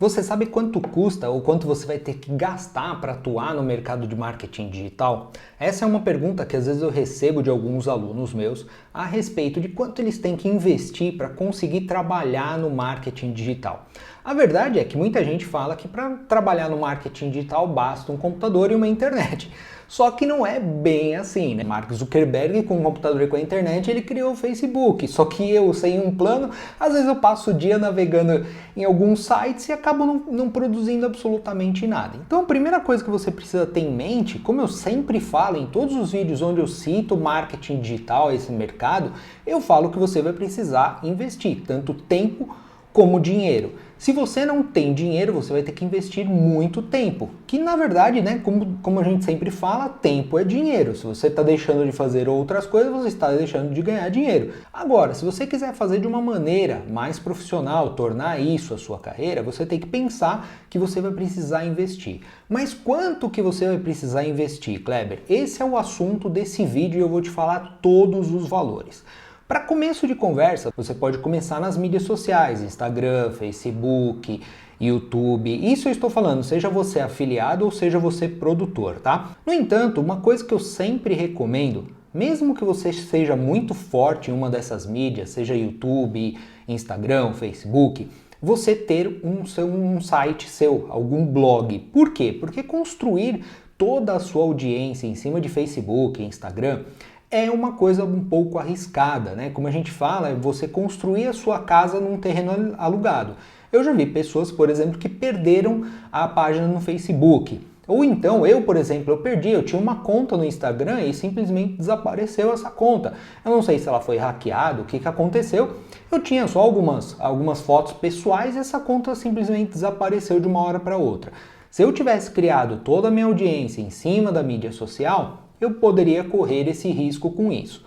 Você sabe quanto custa ou quanto você vai ter que gastar para atuar no mercado de marketing digital? Essa é uma pergunta que às vezes eu recebo de alguns alunos meus a respeito de quanto eles têm que investir para conseguir trabalhar no marketing digital. A verdade é que muita gente fala que para trabalhar no marketing digital basta um computador e uma internet. Só que não é bem assim, né? Mark Zuckerberg, com o computador e com a internet, ele criou o Facebook. Só que eu, sem um plano, às vezes eu passo o dia navegando em alguns sites e acabo não produzindo absolutamente nada. Então a primeira coisa que você precisa ter em mente, como eu sempre falo em todos os vídeos onde eu cito marketing digital, esse mercado, eu falo que você vai precisar investir tanto tempo como dinheiro. Se você não tem dinheiro, você vai ter que investir muito tempo, que na verdade, né, como a gente sempre fala, tempo é dinheiro. Se você está deixando de fazer outras coisas, você está deixando de ganhar dinheiro. Agora, se você quiser fazer de uma maneira mais profissional, tornar isso a sua carreira, você tem que pensar que você vai precisar investir. Mas quanto que você vai precisar investir, Kleber? Esse é o assunto desse vídeo e eu vou te falar todos os valores. Para começo de conversa, você pode começar nas mídias sociais, Instagram, Facebook, YouTube. Isso eu estou falando, seja você afiliado ou seja você produtor, tá? No entanto, uma coisa que eu sempre recomendo, mesmo que você seja muito forte em uma dessas mídias, seja YouTube, Instagram, Facebook, você ter um site seu, algum blog. Por quê? Porque construir toda a sua audiência em cima de Facebook, Instagram, é uma coisa um pouco arriscada, né? Como a gente fala, é você construir a sua casa num terreno alugado. Eu já vi pessoas, por exemplo, que perderam a página no Facebook. Ou então, eu, por exemplo, eu tinha uma conta no Instagram e simplesmente desapareceu essa conta. Eu não sei se ela foi hackeada, o que aconteceu. Eu tinha só algumas fotos pessoais e essa conta simplesmente desapareceu de uma hora para outra. Se eu tivesse criado toda a minha audiência em cima da mídia social, eu poderia correr esse risco com isso.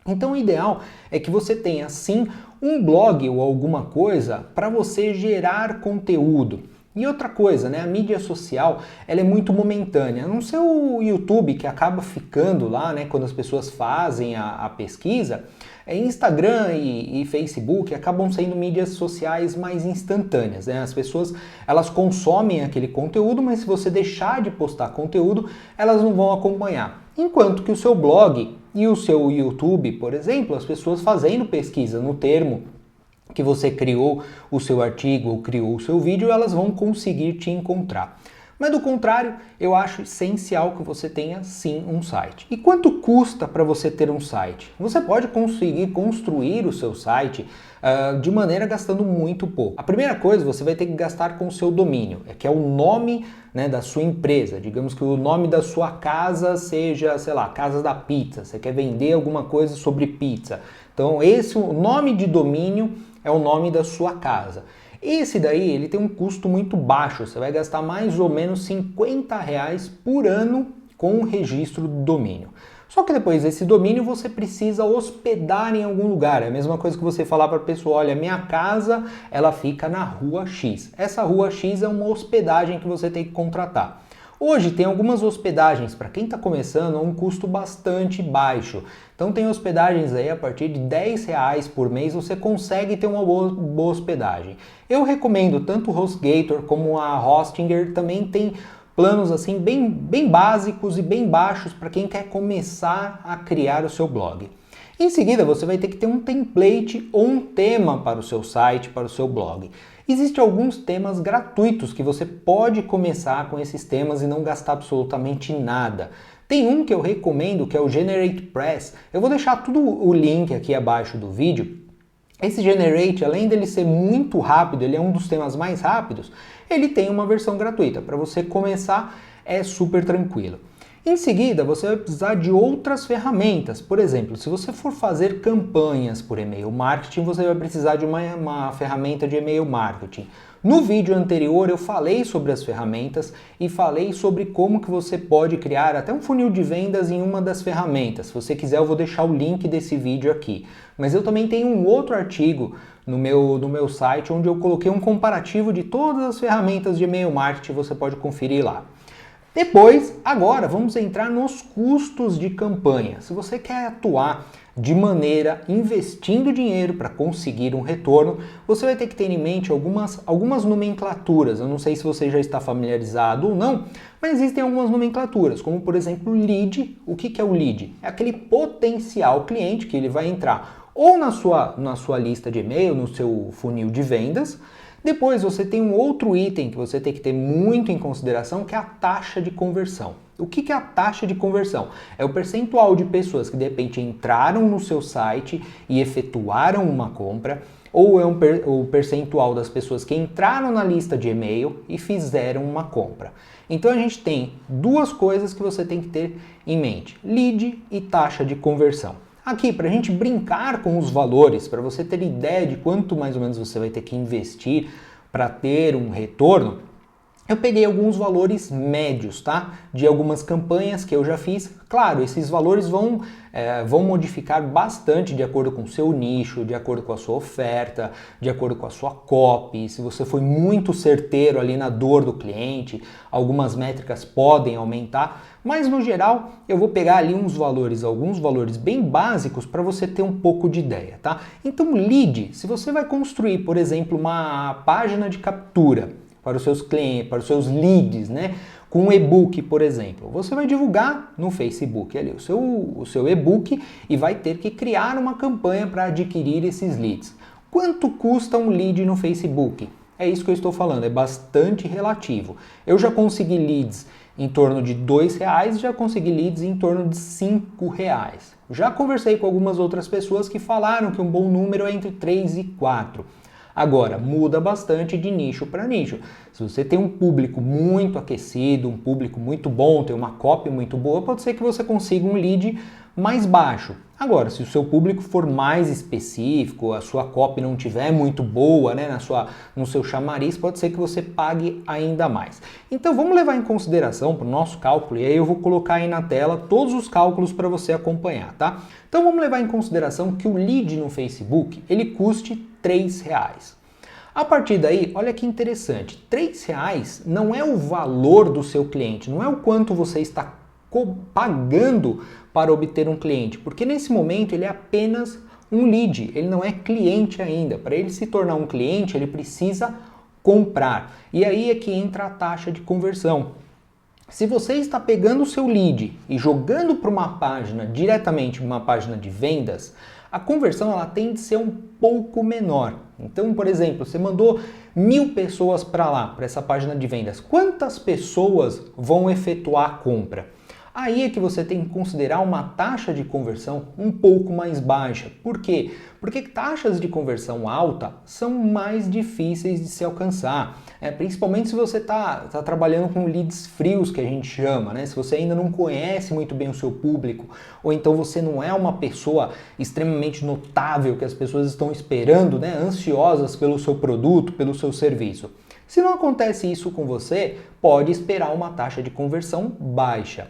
Então o ideal é que você tenha sim um blog ou alguma coisa para você gerar conteúdo. E outra coisa, né, a mídia social ela é muito momentânea. Não ser o YouTube que acaba ficando lá, né, quando as pessoas fazem a pesquisa, Instagram e Facebook acabam sendo mídias sociais mais instantâneas, né? As pessoas elas consomem aquele conteúdo, mas se você deixar de postar conteúdo, elas não vão acompanhar. Enquanto que o seu blog e o seu YouTube, por exemplo, as pessoas fazendo pesquisa no termo que você criou o seu artigo ou criou o seu vídeo, elas vão conseguir te encontrar. Mas do contrário, eu acho essencial que você tenha sim um site. E quanto custa para você ter um site? Você pode conseguir construir o seu site de maneira gastando muito pouco. A primeira coisa, você vai ter que gastar com o seu domínio, que é o nome, né, da sua empresa. Digamos que o nome da sua casa seja, sei lá, Casa da Pizza. Você quer vender alguma coisa sobre pizza. Então o nome de domínio é o nome da sua casa. Esse daí ele tem um custo muito baixo, você vai gastar mais ou menos R$50 por ano com o registro do domínio. Só que depois desse domínio você precisa hospedar em algum lugar. É a mesma coisa que você falar para a pessoa, olha, minha casa ela fica na rua X. Essa rua X é uma hospedagem que você tem que contratar. Hoje tem algumas hospedagens, para quem está começando, a um custo bastante baixo. Então tem hospedagens aí a partir de R$10 por mês, você consegue ter uma boa hospedagem. Eu recomendo tanto o HostGator como a Hostinger, também tem planos assim bem básicos e bem baixos para quem quer começar a criar o seu blog. Em seguida, você vai ter que ter um template ou um tema para o seu site, para o seu blog. Existem alguns temas gratuitos que você pode começar com esses temas e não gastar absolutamente nada. Tem um que eu recomendo que é o GeneratePress. Eu vou deixar tudo o link aqui abaixo do vídeo. Esse Generate, além dele ser muito rápido, ele é um dos temas mais rápidos, ele tem uma versão gratuita. Para você começar, é super tranquilo. Em seguida, você vai precisar de outras ferramentas. Por exemplo, se você for fazer campanhas por e-mail marketing, você vai precisar de uma ferramenta de e-mail marketing. No vídeo anterior eu falei sobre as ferramentas e falei sobre como que você pode criar até um funil de vendas em uma das ferramentas. Se você quiser eu vou deixar o link desse vídeo aqui. Mas eu também tenho um outro artigo no meu site onde eu coloquei um comparativo de todas as ferramentas de e-mail marketing, você pode conferir lá. Depois, agora, vamos entrar nos custos de campanha. Se você quer atuar de maneira investindo dinheiro para conseguir um retorno, você vai ter que ter em mente algumas nomenclaturas. Eu não sei se você já está familiarizado ou não, mas existem algumas nomenclaturas, como por exemplo lead. O que é o lead? É aquele potencial cliente que ele vai entrar ou na sua lista de e-mail, no seu funil de vendas. Depois você tem um outro item que você tem que ter muito em consideração, que é a taxa de conversão. O que é a taxa de conversão? É o percentual de pessoas que de repente entraram no seu site e efetuaram uma compra, ou é o percentual das pessoas que entraram na lista de e-mail e fizeram uma compra. Então a gente tem duas coisas que você tem que ter em mente: lead e taxa de conversão. Aqui, para a gente brincar com os valores, para você ter ideia de quanto mais ou menos você vai ter que investir para ter um retorno, eu peguei alguns valores médios, tá? De algumas campanhas que eu já fiz. Claro, esses valores vão modificar bastante de acordo com o seu nicho, de acordo com a sua oferta, de acordo com a sua copy. Se você foi muito certeiro ali na dor do cliente, algumas métricas podem aumentar. Mas no geral, eu vou pegar ali alguns valores bem básicos para você ter um pouco de ideia, tá? Então, lead, se você vai construir, por exemplo, uma página de captura para os seus clientes, para os seus leads, né? Com um e-book, por exemplo. Você vai divulgar no Facebook ali o seu e-book e vai ter que criar uma campanha para adquirir esses leads. Quanto custa um lead no Facebook? É isso que eu estou falando, é bastante relativo. Eu já consegui leads em torno de R$2, já consegui leads em torno de R$5. Já conversei com algumas outras pessoas que falaram que um bom número é entre 3 e 4. Agora, muda bastante de nicho para nicho. Se você tem um público muito aquecido, um público muito bom, tem uma copy muito boa, pode ser que você consiga um lead mais baixo. Agora, se o seu público for mais específico, a sua copy não tiver muito boa, né, no seu chamariz, pode ser que você pague ainda mais. Então vamos levar em consideração para o nosso cálculo, e aí eu vou colocar aí na tela todos os cálculos para você acompanhar, tá? Então vamos levar em consideração que o lead no Facebook, ele custe R$3. A partir daí, olha que interessante, R$3 não é o valor do seu cliente, não é o quanto você está pagando para obter um cliente, porque nesse momento ele é apenas um lead, ele não é cliente ainda. Para ele se tornar um cliente, ele precisa comprar. E aí é que entra a taxa de conversão. Se você está pegando o seu lead e jogando para uma página, diretamente uma página de vendas, a conversão ela tende a ser um pouco menor. Então, por exemplo, você mandou 1.000 pessoas para lá, para essa página de vendas. Quantas pessoas vão efetuar a compra? Aí é que você tem que considerar uma taxa de conversão um pouco mais baixa. Por quê? Porque taxas de conversão alta são mais difíceis de se alcançar. Principalmente se você está trabalhando com leads frios, que a gente chama, né? Se você ainda não conhece muito bem o seu público, ou então você não é uma pessoa extremamente notável que as pessoas estão esperando, né? Ansiosas pelo seu produto, pelo seu serviço. Se não acontece isso com você, pode esperar uma taxa de conversão baixa.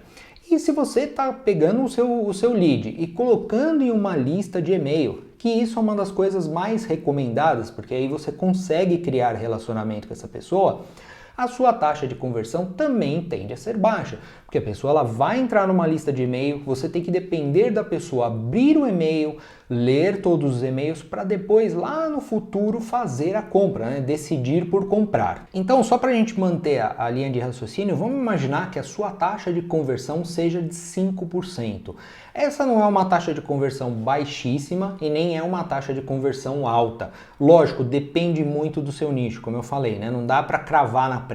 E se você está pegando o seu lead e colocando em uma lista de e-mail, que isso é uma das coisas mais recomendadas, porque aí você consegue criar relacionamento com essa pessoa, a sua taxa de conversão também tende a ser baixa, porque a pessoa ela vai entrar numa lista de e-mail, você tem que depender da pessoa abrir o e-mail, ler todos os e-mails para depois lá no futuro fazer a compra, né? Decidir por comprar. Então, só para a gente manter a linha de raciocínio, vamos imaginar que a sua taxa de conversão seja de 5%. Essa não é uma taxa de conversão baixíssima e nem é uma taxa de conversão alta. Lógico, depende muito do seu nicho, como eu falei, né? Não dá para cravar na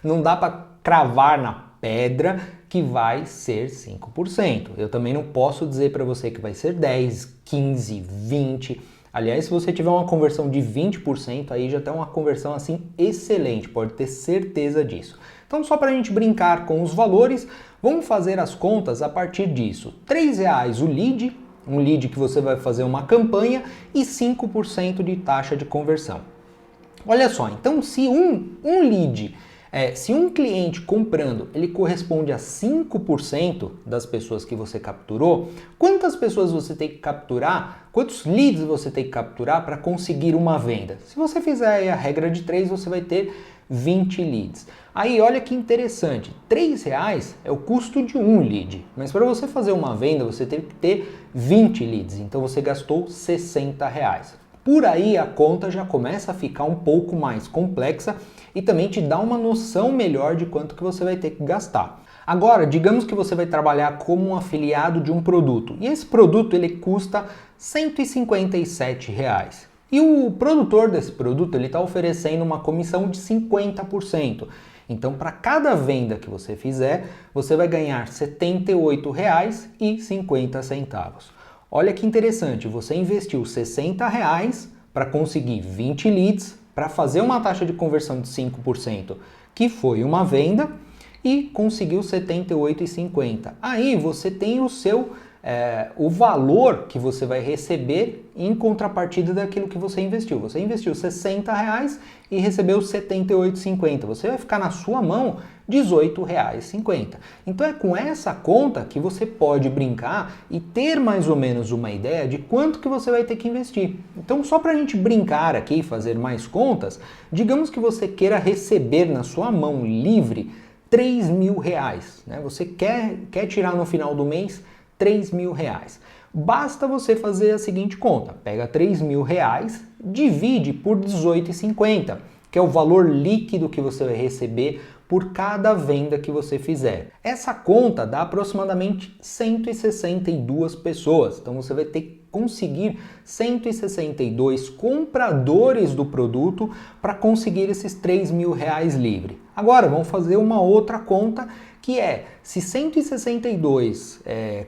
não dá para cravar na pedra que vai ser 5%. Eu também não posso dizer para você que vai ser 10, 15, 20. Aliás, se você tiver uma conversão de 20%, aí já tem uma conversão assim excelente, pode ter certeza disso. Então, só para a gente brincar com os valores, vamos fazer as contas a partir disso. R$3 o lead, um lead que você vai fazer uma campanha, e 5% de taxa de conversão. Olha só, então se se um cliente comprando, ele corresponde a 5% das pessoas que você capturou, quantas pessoas você tem que capturar, quantos leads você tem que capturar para conseguir uma venda? Se você fizer a regra de 3, você vai ter 20 leads. Aí olha que interessante, R$3 é o custo de um lead, mas para você fazer uma venda você teve que ter 20 leads, então você gastou R$60. Por aí a conta já começa a ficar um pouco mais complexa e também te dá uma noção melhor de quanto que você vai ter que gastar. Agora, digamos que você vai trabalhar como um afiliado de um produto e esse produto ele custa R$157. E o produtor desse produto ele está oferecendo uma comissão de 50%. Então, para cada venda que você fizer, você vai ganhar R$ 78,50. Olha que interessante, você investiu R$60 para conseguir 20 leads, para fazer uma taxa de conversão de 5%, que foi uma venda, e conseguiu R$ 78,50. Aí você tem o valor que você vai receber em contrapartida daquilo que você investiu. Você investiu R$60 e recebeu R$ 78,50. Você vai ficar na sua mão R$ 18,50. Então é com essa conta que você pode brincar e ter mais ou menos uma ideia de quanto que você vai ter que investir. Então só para a gente brincar aqui e fazer mais contas, digamos que você queira receber na sua mão livre R$3.000, né? Você quer tirar no final do mês R$3.000. Basta você fazer a seguinte conta, pega R$3.000, divide por 18,50, que é o valor líquido que você vai receber por cada venda que você fizer. Essa conta dá aproximadamente 162 pessoas, então você vai ter que conseguir 162 compradores do produto para conseguir esses R$3.000 livre. Agora vamos fazer uma outra conta que é, se 162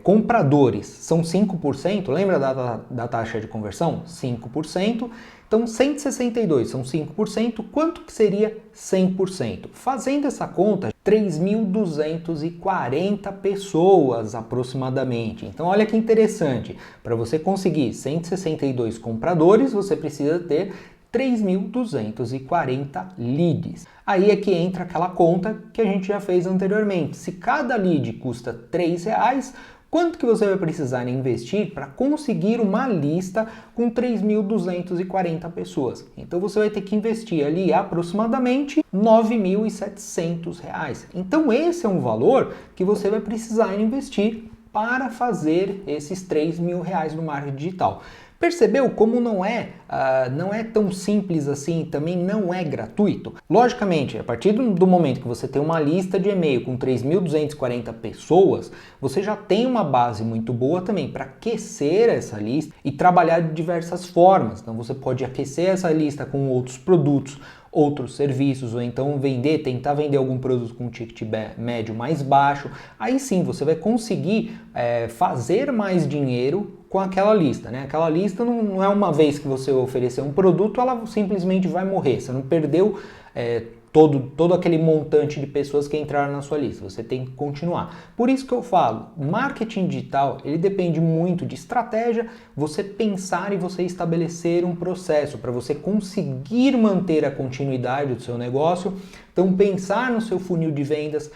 compradores são 5%, lembra da taxa de conversão? 5%, então 162 são 5%, quanto que seria 100%? Fazendo essa conta, 3.240 pessoas aproximadamente. Então olha que interessante, para você conseguir 162 compradores, você precisa ter 3.240 leads. Aí é que entra aquela conta que a gente já fez anteriormente. Se cada lead custa R$3, quanto que você vai precisar investir para conseguir uma lista com 3.240 pessoas? Então você vai ter que investir ali aproximadamente R$ 9.700. Então esse é um valor que você vai precisar investir para fazer esses R$3.000 no marketing digital. Percebeu como não é tão simples assim, também não é gratuito? Logicamente, a partir do momento que você tem uma lista de e-mail com 3.240 pessoas, você já tem uma base muito boa também para aquecer essa lista e trabalhar de diversas formas. Então você pode aquecer essa lista com outros produtos, outros serviços, ou então tentar vender algum produto com um ticket médio mais baixo. Aí sim, você vai conseguir fazer mais dinheiro com aquela lista, né? Aquela lista não é uma vez que você oferecer um produto, ela simplesmente vai morrer. Você não perdeu todo aquele montante de pessoas que entraram na sua lista. Você tem que continuar. Por isso que eu falo, marketing digital, ele depende muito de estratégia, você pensar e você estabelecer um processo para você conseguir manter a continuidade do seu negócio. Então pensar no seu funil de vendas,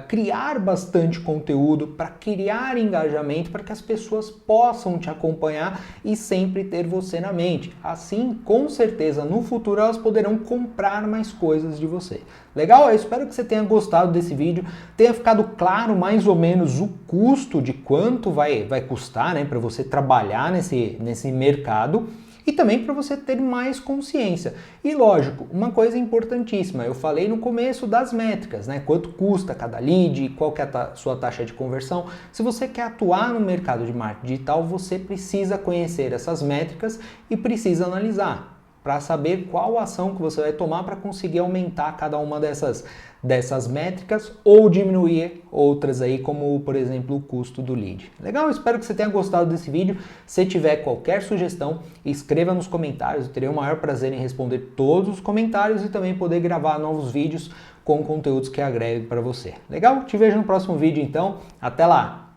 criar bastante conteúdo para criar engajamento, para que as pessoas possam te acompanhar e sempre ter você na mente. Assim, com certeza, no futuro elas poderão comprar mais coisas de você. Legal? Eu espero que você tenha gostado desse vídeo, tenha ficado claro mais ou menos o custo de quanto vai custar, né, para você trabalhar nesse mercado. E também para você ter mais consciência. E lógico, uma coisa importantíssima, eu falei no começo das métricas, né? Quanto custa cada lead, qual que é a sua taxa de conversão. Se você quer atuar no mercado de marketing digital, você precisa conhecer essas métricas e precisa analisar para saber qual ação que você vai tomar para conseguir aumentar cada uma dessas métricas ou diminuir outras aí, como por exemplo o custo do lead. Legal? Espero que você tenha gostado desse vídeo. Se tiver qualquer sugestão, escreva nos comentários. Eu terei o maior prazer em responder todos os comentários e também poder gravar novos vídeos com conteúdos que agreguem para você. Legal? Te vejo no próximo vídeo então. Até lá!